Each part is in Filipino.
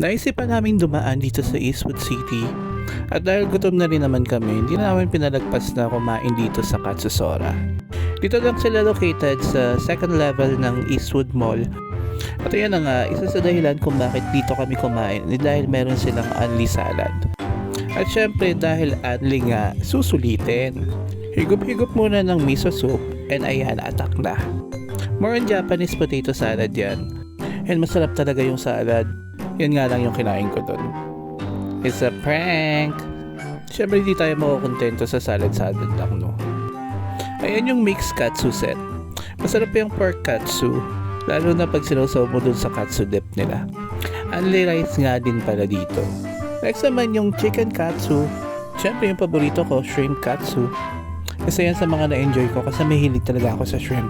Naisipan namin dumaan dito sa Eastwood City at dahil gutom na rin naman kami, hindi na namin pinalagpas na kumain dito sa Katsusora. Dito lang sila located sa second level ng Eastwood Mall. At ayan na nga, isa sa dahilan kung bakit dito kami kumain dahil meron silang unli salad. At syempre dahil unli nga, susulitin. Higup-higup muna ng miso soup and ayan, atak na. More on Japanese potato salad yan. And masarap talaga yung salad. Yan nga lang yung kinain ko dun. It's a prank! Siyempre hindi tayo makukontento sa salad-salad lang, no? Ayan yung mixed katsu set. Masarap yung pork katsu. Lalo na pag sinusaw mo dun sa katsu dip nila. Only rice nga din pala dito. Next naman yung chicken katsu. Siyempre yung paborito ko, shrimp katsu. Kasi yan sa mga na-enjoy ko kasi may hilig talaga ako sa shrimp.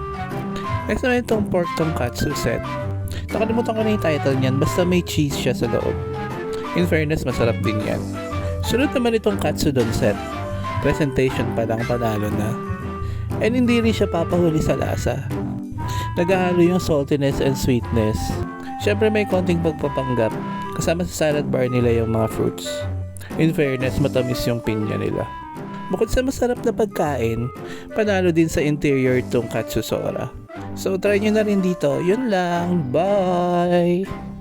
Next naman itong pork tonkatsu set. Nakalimutan ko na yung title niyan, basta may cheese siya sa loob. In fairness, masarap din yan. Sunod naman itong katsudon set. Presentation pa lang, panalo na. And hindi rin siya papahuli sa lasa. Naghahalo yung saltiness and sweetness. Siyempre may konting pagpapanggap. Kasama sa salad bar nila yung mga fruits. In fairness, matamis yung pinya nila. Bukod sa masarap na pagkain, panalo din sa interior itong Katsusora. So try nyo na rin dito. Yun lang. Bye!